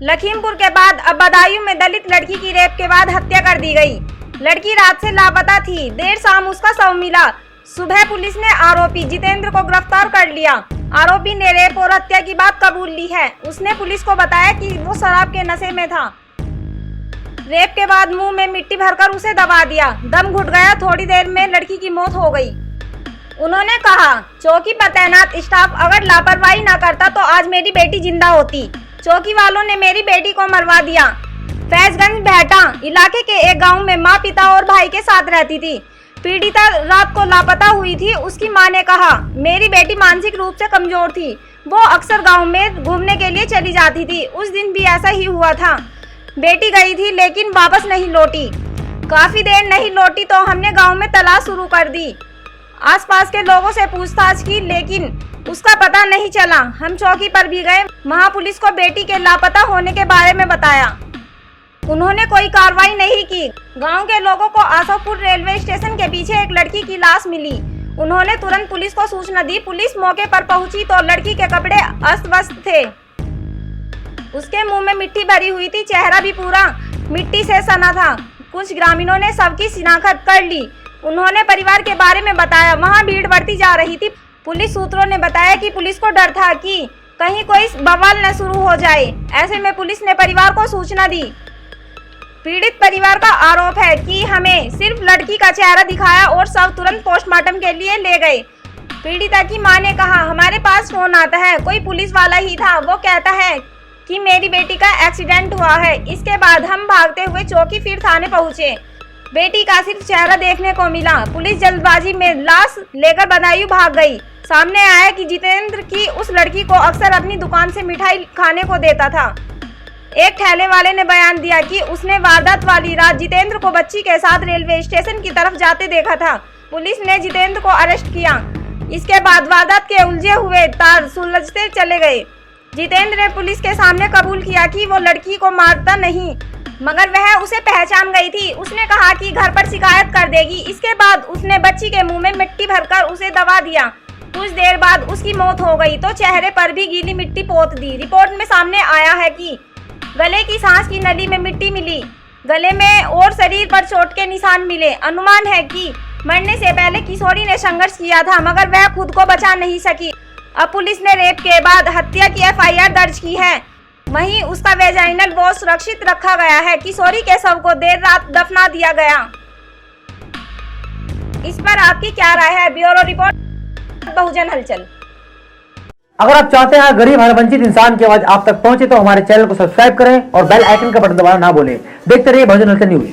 लखीमपुर के बाद अब बदायूं में दलित लड़की की रेप के बाद हत्या कर दी गई। लड़की रात से लापता थी। देर शाम उसका शव मिला। सुबह पुलिस ने आरोपी जितेंद्र को गिरफ्तार कर लिया। आरोपी ने रेप और हत्या की बात कबूल ली है। उसने पुलिस को बताया कि वो शराब के नशे में था। रेप के बाद मुंह में मिट्टी भरकर उसे दबा दिया। दम घुट गया। थोड़ी देर में लड़की की मौत हो गई। उन्होंने कहा, चौकी पर तैनात स्टाफ अगर लापरवाही न करता तो आज मेरी बेटी जिंदा होती। चौकी वालों ने मेरी बेटी को मरवा दिया। फैजगंज भेटा इलाके के एक गांव में मां, पिता और भाई के साथ रहती थी। पीड़िता रात को लापता हुई थी। उसकी मां ने कहा, मेरी बेटी मानसिक रूप से कमजोर थी। वो अक्सर गांव में घूमने के लिए चली जाती थी। उस दिन भी ऐसा ही हुआ था। बेटी गई थी लेकिन वापस नहीं लौटी। काफी देर नहीं लौटी तो हमने गांव में तलाश शुरू कर दी। आसपास के लोगों से पूछताछ की लेकिन उसका पता नहीं चला। हम चौकी पर भी गए। वहां पुलिस को बेटी के लापता होने के बारे में बताया। उन्होंने कोई कार्रवाई नहीं की। गांव के लोगों को आशापुर रेलवे स्टेशन के पीछे एक लड़की की लाश मिली। उन्होंने तुरंत पुलिस को सूचना दी। पुलिस मौके पर पहुंची तो लड़की के कपड़े अस्त व्यस्त थे। उसके मुंह में मिट्टी भरी हुई थी। चेहरा भी पूरा मिट्टी से सना था। कुछ ग्रामीणों ने सबकी शिनाख्त कर ली। उन्होंने परिवार के बारे में बताया। वहां भीड़ बढ़ती जा रही थी। पुलिस सूत्रों ने बताया कि पुलिस को डर था कि कहीं कोई बवाल न शुरू हो जाए। ऐसे में पुलिस ने परिवार को सूचना दी। पीड़ित परिवार का आरोप है कि हमें सिर्फ लड़की का चेहरा दिखाया और शव तुरंत पोस्टमार्टम के लिए ले गए। पीड़िता की मां ने कहा, हमारे पास फोन आता है, कोई पुलिस वाला ही था। वो कहता है कि मेरी बेटी का एक्सीडेंट हुआ है। इसके बाद हम भागते हुए चौकी फिर थाने पहुंचे। बेटी का सिर्फ चेहरा देखने को मिला। पुलिस जल्दबाजी में लाश लेकर बदायूं भाग गई। सामने आया कि जितेंद्र की उस लड़की को अक्सर अपनी दुकान से मिठाई खाने को देता था। एक ठेले वाले ने बयान दिया कि उसने वारदात वाली रात जितेंद्र को बच्ची के साथ रेलवे स्टेशन की तरफ जाते देखा था। पुलिस ने जितेंद्र को अरेस्ट किया। इसके बाद वारदात के उलझे हुए तार सुलझते चले गए। जितेंद्र ने पुलिस के सामने कबूल किया कि वो लड़की को मारता नहीं, मगर वह उसे पहचान गई थी। उसने कहा कि घर पर शिकायत कर देगी। इसके बाद उसने बच्ची के मुंह में मिट्टी भरकर उसे दबा दिया। कुछ देर बाद उसकी मौत हो गई तो चेहरे पर भी गीली मिट्टी पोत दी। रिपोर्ट में सामने आया है कि गले की सांस की नली में मिट्टी मिली। गले में और शरीर पर चोट के निशान मिले। अनुमान है कि मरने से पहले किशोरी ने संघर्ष किया था मगर वह खुद को बचा नहीं सकी। अब पुलिस ने रेप के बाद हत्या की एफआईआर दर्ज की है। वहीं उसका वेजाइनल वॉश सुरक्षित रखा गया है। किशोरी के शव को देर रात दफना दिया गया। इस पर आपकी क्या राय है? ब्यूरो रिपोर्ट, बहुजन हलचल। अगर आप चाहते हैं गरीब हर वंचित इंसान की आवाज आप तक पहुंचे तो हमारे चैनल को सब्सक्राइब करें और बेल आइकन का बटन दबाना ना भूलें। देखते रहिए बहुजन हलचल न्यूज।